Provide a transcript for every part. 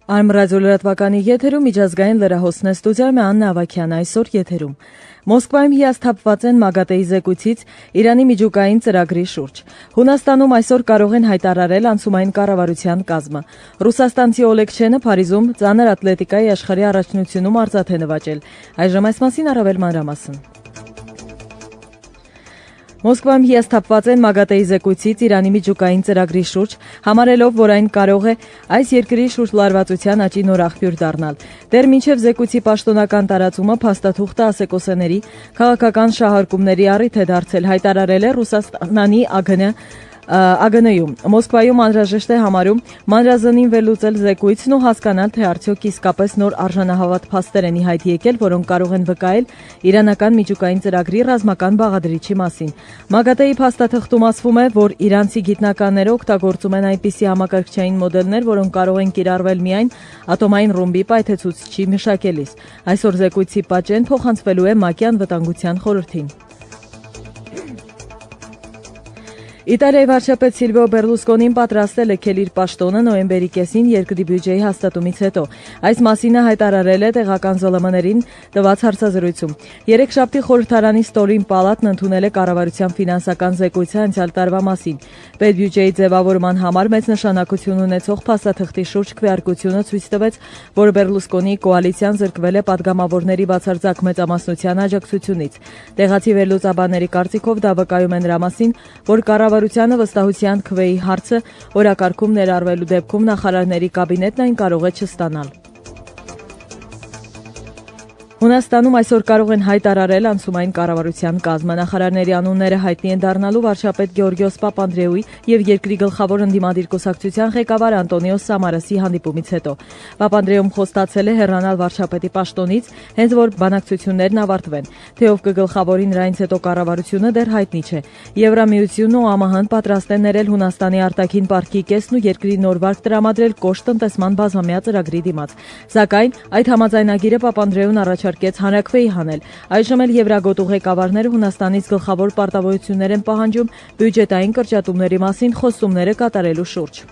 Արմ ռադիոլրատվականի եթերում միջազգային լրահոսն է ստուդիայում է Աննա Ավագյան, այսօր եթերում։ Մոսկվայում հիասթափված են ՄԱԳԱՏԷ-ի զեկույցից Իրանի միջուկային ծրագրի շուրջ։ Հունաստանում այսօր կարող են հայտարարել անցումային կառավարության կազմը։ Ռուսաստանցի Օլեգ Չենը Փարիզում ծանր ատլետիկայի աշխարհի առաջնությունում արծաթ է նվաճել։ Այժմ այս մասին առավել մանրամասն։ Մոսկվայում հիասթափված են ՄԱԳԱՏԷ-ի զեկույցից Իրանի միջուկային ծրագրի շուրջ, համարելով, որ այն կարող է այս երկրի շուրջ լարվածության աճի նոր աղբյուր դառնալ։ Դեռ մինչև զեկույցի պաշտոնական տարածումը փաստաթուղթը ասեկոսեների քաղաքական շահարկումների առիթ է դարձել, հայտարարել է Ռուսաստանի ԱԳՆ-ում։ Մոսկվայում անհրաժեշտ է համարում մանրազնին վերլուծել զեկույցն ու հասկանալ, թե արդյոք իսկապես նոր արժանահավատ փաստեր են ի հայտ եկել, որոնք կարող են վկայել իրանական միջուկային ծրագրի ռազմական բաղադրիչի մասին։ ՄԱԳԱՏԷ-ի փաստաթղթում ասվում է, որ իրանցի գիտնականները օգտագործում են այնպիսի համակարգչային մոդելներ, որոնք կարող են կիրառվել միայն ատոմային ռումբի պայթեցուցիչի մշակելիս։ Այսօր զեկույցի պատճեն փոխանցվելու է ՄԱԿ-ի անվտանգության խորհրդին։ Իտալիայի վարչապետ Սիլվիո Բերլուսկոնին պատրաստ է լքել իր պաշտոնը նոյեմբերի կեսին երկրի բյուջեի հաստատումից հետո։ Այս մասին հայտարարել է տեղական ԶԼՄ-ներին տված հարցազրույցում։ Երեքշաբթի խորհրդարանի ստորին պալատն ընդունել է կառավարության ֆինանսական զեկույցը անցյալ տարվա մասին։ Պետբյուջեի ձևավորման համար մեծ նշանակություն ունեցող փաստաթղթի շուրջ քվեարկությունը ցույց տվեց, որ Բերլուսկոնիի կոալիցիան զրկվել է падգամավորների բացարձակ մեծամասնության աջակցությունից։ Տեղացի վերլուծաբանների կարծիքով դա վկայում է նրա մասին, որ կառավարությանը վստահության քվեի հարցը օրակարգում ներառվելու դեպքում նախարարների կաբինետն այն կարող է չստանալ։ Հունաստանում այսօր կարող են հայտարարել անցումային կառավարության կազմը։ Նախարարների անունները հայտնի են դառնալու վարչապետ Գեորգիոս Պապանդրեուի եւ երկրի գլխավոր ընդդիմադիր կուսակցության ղեկավար Անտոնիոս Սամարասի հանդիպումից հետո։ Պապանդրեում խոստացել է հեռանալ վարչապետի պաշտոնից, հենց որ բանակցություններն ավարտվեն։ Թե ով կգլխավորի նրանից հետո կառավարությունը դեռ հայտնի չէ։ Եվրամիությունն ու ԱՄՀ-ն պատրաստ են ներել Հունաստանի արտաքին պարտքի կեսն ու երկրի նոր վարկ տրամադրել կոշտ տնտեսման բազմամյա ծրագրի դիմաց։ Սակայն այդ համաձայնագիրը Պապանդրեուն առաջարկեց հանրաքվեի հանել։ Այժմ էլ Եվրագոտու ղեկավարները Հունաստանից գլխավոր պարտավորություններ են պահանջում բյուջետային կրճատումների մասին խոստումները կատարելու շուրջ։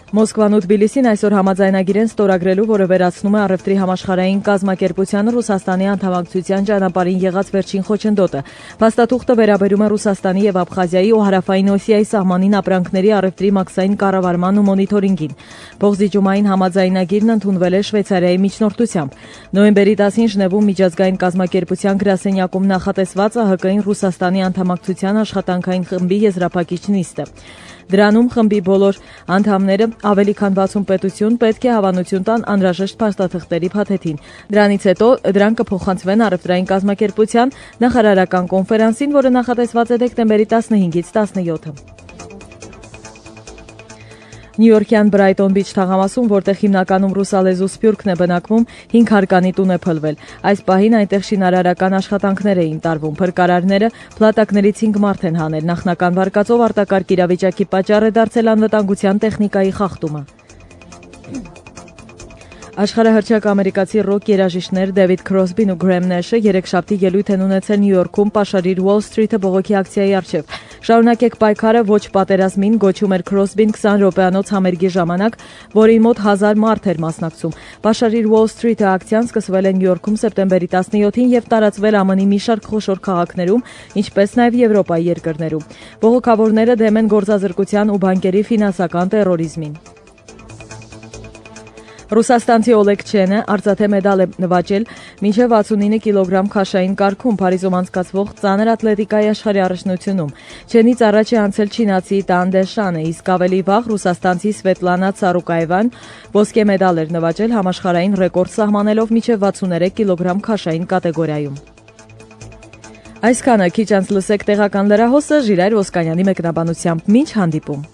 Մոսկվան ու Թբիլիսին այսօր համաձայնագիր են ստորագրելու, որը վերացնում է առևտրի համաշխարհային կազմակերպությանը Ռուսաստանի անդամակցության ճանապարհին եղած վերջին խոչընդոտը։ Փաստաթուղթը վերաբերում է Ռուսաստանի եւ Աբխազիայի ու Հարավային Օսիայի սահմանին ապրանքների առևտրի մաքսային կառավարման ու մոնիթորինգին։ Փոխզիջումային համաձայնագիրն ընդունվել է Շվեյցարիայի միջնորդությամբ։ Նոյեմբերի 10-ին Ժնևում միջազգային կազմակերպության գրասենյակում նախատեսված ԱՀԿ-ին Ռուսաստանի անդամակցության աշխատանքային խմբի եզրափակիչ նիստը։ Դրանում խմբի բոլոր անդամները ավելի քան 60 պետություն պետք է հավանություն տան անհրաժեշտ փաստաթղթերի փաթեթին։ Դրանից հետո դրանք կփոխանցվեն առևտրային կազմակերպության նախարարական կոնֆերանսին, որը նախատեսված է դեկտեմբերի 15-ից 17-ը։ Նյու-Յորքյան Բրայթոն Բիչ թաղամասում, որտեղ հիմնականում ռուսալեզու սփյուռքն է բնակվում, 5 հարկանի տուն է փլվել։ Այս պահին այնտեղ շինարարական աշխատանքներ էին տարվում։ Փրկարարները փլատակներից 5 մարդ են հանել։ Նախնական վարկածով արտակարգ իրավիճակի պատճառ է դարձել անվտանգության տեխնիկայի խախտումը։ Աշխարհահռչակ ամերիկացի ռոք երաժիշտներ Դեվիդ Քրոսբին ու Գրեմ Նեշը երեքշաբթի ելույթ են ունեցել Նյու Յորքում Պաշարիր Ուոլ Սթրիթը բողոքի ակցիայի առջև։ Շարունակեք պայքարը ոչ պատերազմին, գոչում էր Քրոսբին 20 րոպեանոց համերգի ժամանակ, որին մոտ 1000 մարդ էր մասնակցում։ Պաշարիր Ուոլ Սթրիթը ակցիան սկսվել է Նյու Յորքում սեպտեմբերի 17-ին եւ տարածվել ԱՄՆ-ի մի շարք խոշոր քաղաքներում, ինչպես նաեւ Եվրոպայի երկրներում։ Բողոքավորները դեմ են գործազրկության ու բանկերի ֆինանսական տերորիզմին։ Ռուսաստանցի Օլեգ Չենը արծաթե մեդալ է նվաճել մինչև 69 կիլոգրամ քաշային կարգում Փարիզում անցկացվող ծանր ատլետիկայի աշխարհի առաջնությունում։ Չենից առաջ է անցել չինացի Տան Դեշանը, իսկ ավելի վաղ ռուսաստանցի Սվետլանա Ծառուկաևան ոսկե մեդալ էր նվաճել համաշխարհային ռեկորդ սահմանելով մինչև 63 կիլոգրամ քաշային կատեգորիայում։ Այսքանը քիչ անց լսեք տեղական լրահոսը Ժիրայր Ոսկանյանի մեկնաբանությամբ։ Մինչ հանդիպում։